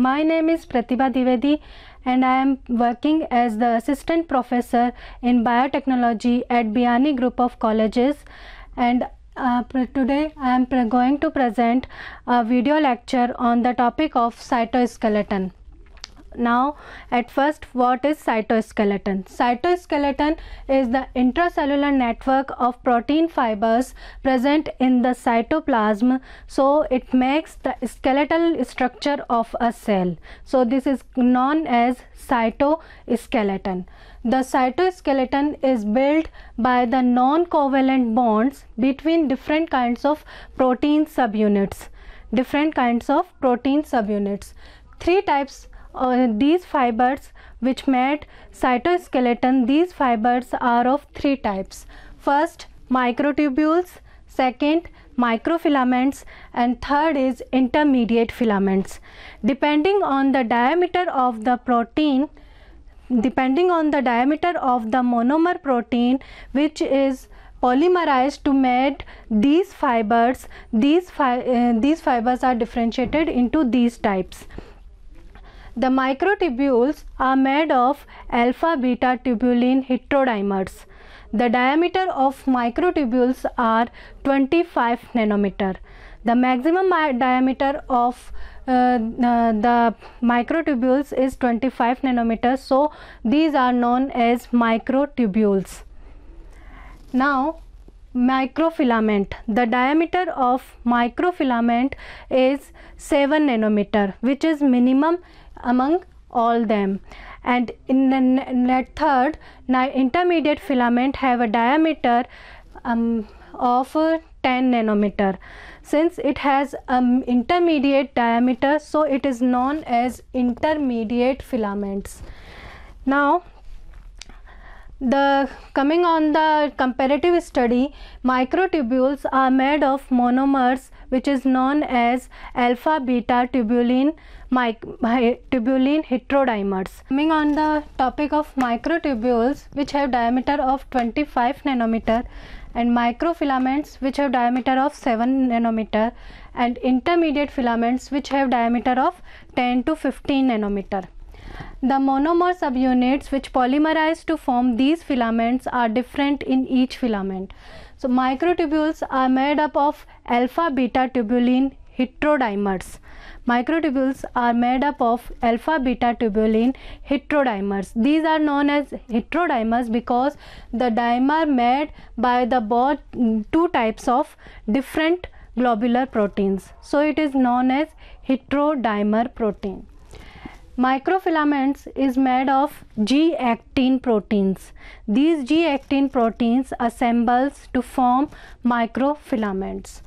My name is Pratibha Dwivedi and I am working as the assistant professor in biotechnology at Biani Group of Colleges, and today I am going to present a video lecture on the topic of cytoskeleton. Now, at first, what is cytoskeleton? Cytoskeleton is the intracellular network of protein fibers present in the cytoplasm, so it makes the skeletal structure of a cell. So this is known as cytoskeleton. The cytoskeleton is built by the non-covalent bonds between different kinds of protein subunits. Three types these fibers which made cytoskeleton. These fibers are of three types. First, microtubules, second, microfilaments, and third is intermediate filaments. Depending on the diameter of the protein, depending on the diameter of the monomer protein which is polymerized to make these fibers, these fibers are differentiated into these types. The microtubules are made of alpha-beta tubulin heterodimers. The diameter of microtubules are 25 nanometer. The maximum diameter of the microtubules is 25 nanometers, so these are known as microtubules. Now, microfilament. The diameter of microfilament is 7 nanometer, which is minimum among all them, and in the third, intermediate filament have a diameter of 10 nanometer. Since it has intermediate diameter, so it is known as intermediate filaments. Now, coming on the comparative study, microtubules are made of monomers which is known as alpha-beta tubulin heterodimers. Coming on the topic of microtubules which have diameter of 25 nanometer and microfilaments which have diameter of 7 nanometer and intermediate filaments which have diameter of 10 to 15 nanometer. The monomer subunits which polymerize to form these filaments are different in each filament. So microtubules are made up of alpha-beta tubulin heterodimers. Microtubules are made up of alpha-beta tubulin heterodimers. These are known as heterodimers because the dimer made by the both two types of different globular proteins. So it is known as heterodimer protein. Microfilaments is made of G-actin proteins. These G-actin proteins assembles to form microfilaments.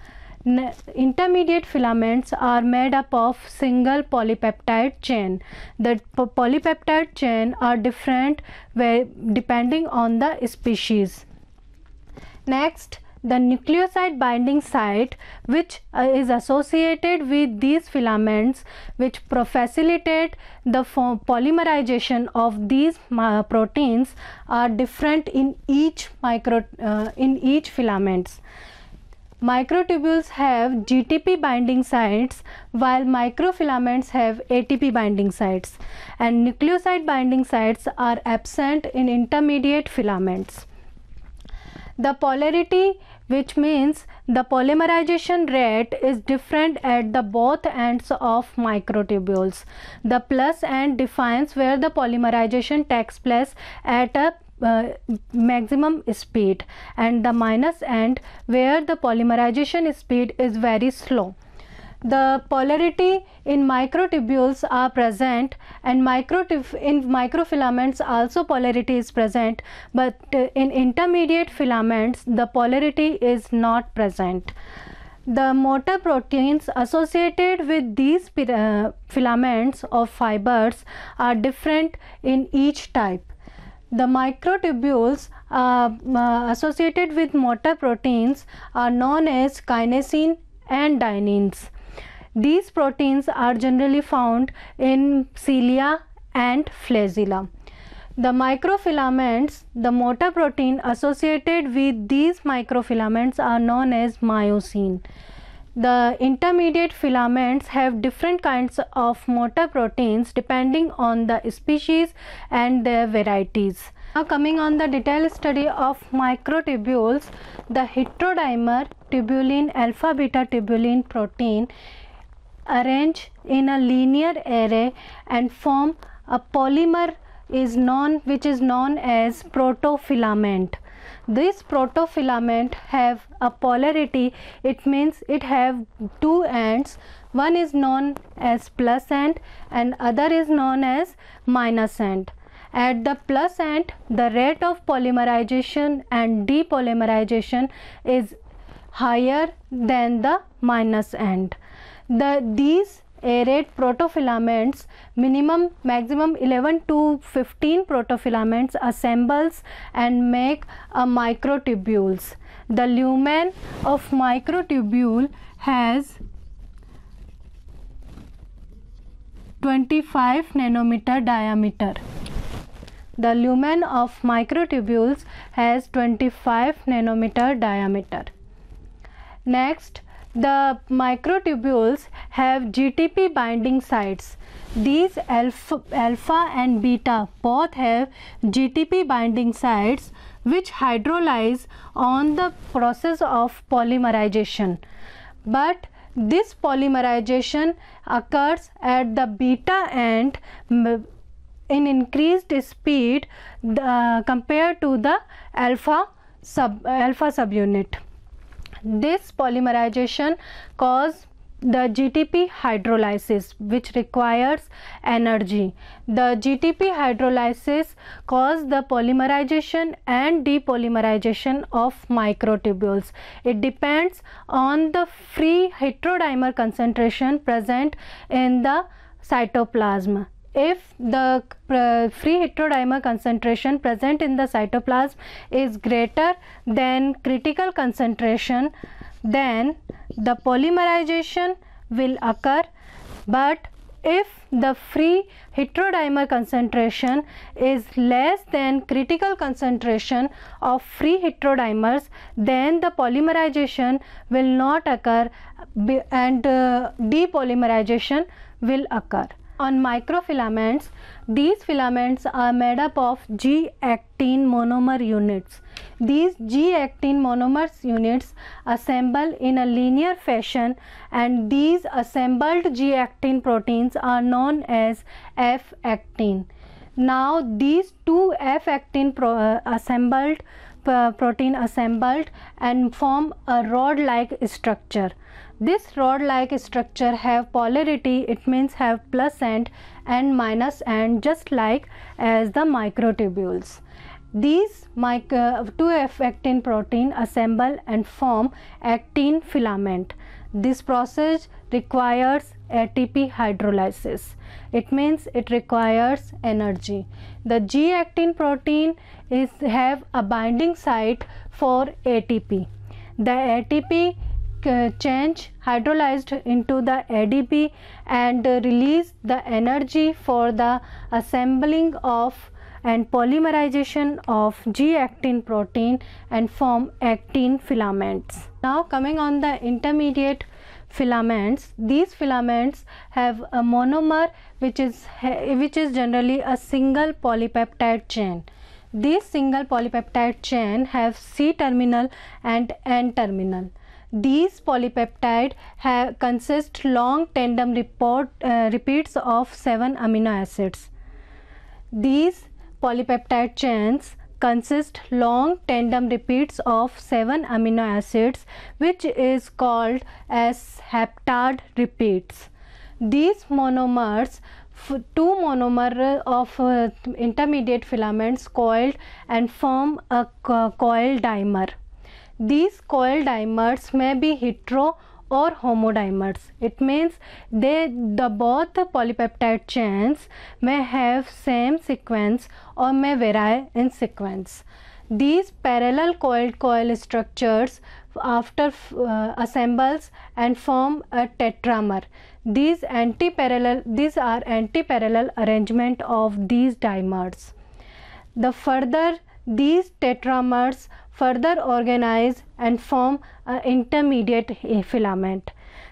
Intermediate filaments are made up of single polypeptide chain. The polypeptide chain are different depending on the species. Next, the nucleoside binding site which is associated with these filaments which facilitate the polymerization of these proteins are different in each filaments. Microtubules have GTP binding sites while microfilaments have ATP binding sites, and nucleoside binding sites are absent in intermediate filaments. The polarity, which means the polymerization rate, is different at the both ends of microtubules. The plus end defines where the polymerization takes place at a maximum speed, and the minus end where the polymerization speed is very slow. The polarity in microtubules are present, and in microfilaments also polarity is present, but in intermediate filaments the polarity is not present. The motor proteins associated with these filaments of fibers are different in each type. The microtubules associated with motor proteins are known as kinesin and dyneins. These proteins are generally found in cilia and flagella. The microfilaments, the motor protein associated with these microfilaments are known as myosin. The intermediate filaments have different kinds of motor proteins depending on the species and their varieties. Now coming on the detailed study of microtubules, the heterodimer tubulin alpha beta tubulin protein arrange in a linear array and form a polymer which is known as protofilament. This protofilament have a polarity, it means it have two ends, one is known as plus end and other is known as minus end. At the plus end, the rate of polymerization and depolymerization is higher than the minus end. These arrayed protofilaments, maximum 11 to 15 protofilaments assembles and make a microtubules. The lumen of microtubule has 25 nanometer diameter. The lumen of microtubules has 25 nanometer diameter. Next, the microtubules have GTP binding sites. These alpha and beta both have GTP binding sites which hydrolyze on the process of polymerization. But this polymerization occurs at the beta end in increased speed compared to the alpha subunit. This polymerization causes the GTP hydrolysis which requires energy. The GTP hydrolysis causes the polymerization and depolymerization of microtubules. It depends on the free heterodimer concentration present in the cytoplasm. If the free heterodimer concentration present in the cytoplasm is greater than critical concentration, then the polymerization will occur. But if the free heterodimer concentration is less than critical concentration of free heterodimers, then the polymerization will not occur and depolymerization will occur. On microfilaments, these filaments are made up of G-actin monomer units. These G-actin monomer units assemble in a linear fashion, and these assembled G-actin proteins are known as F-actin. Now these two F-actin protein assembled and form a rod-like structure. This rod-like structure have polarity, it means have plus end and minus end, just like as the microtubules. These two F-actin protein assemble and form actin filament. This process requires ATP hydrolysis. It means it requires energy. The G-actin protein have a binding site for ATP. The ATP change hydrolyzed into the ADP and release the energy for the assembling of and polymerization of G-actin protein and form actin filaments. Now coming on the intermediate filaments, these filaments have a monomer which is generally a single polypeptide chain. This single polypeptide chain have C terminal and N terminal. These polypeptide consist long tandem repeats of 7 amino acids. These polypeptide chains consist long tandem repeats of 7 amino acids, which is called as heptad repeats. These monomers, two monomer of intermediate filaments coiled and form a coil dimer. These coil dimers may be hetero or homodimers. It means both the polypeptide chains may have same sequence or may vary in sequence. These parallel coil structures after assembles and form a tetramer. These are anti-parallel arrangement of these dimers. These tetramers further organize and form an intermediate filament.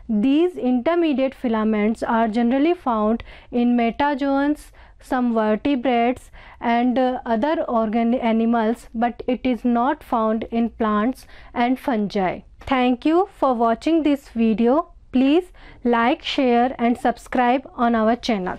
These intermediate filaments are generally found in metazoans, some vertebrates and other animals, but it is not found in plants and fungi. Thank you for watching this video. Please like, share and subscribe on our channel.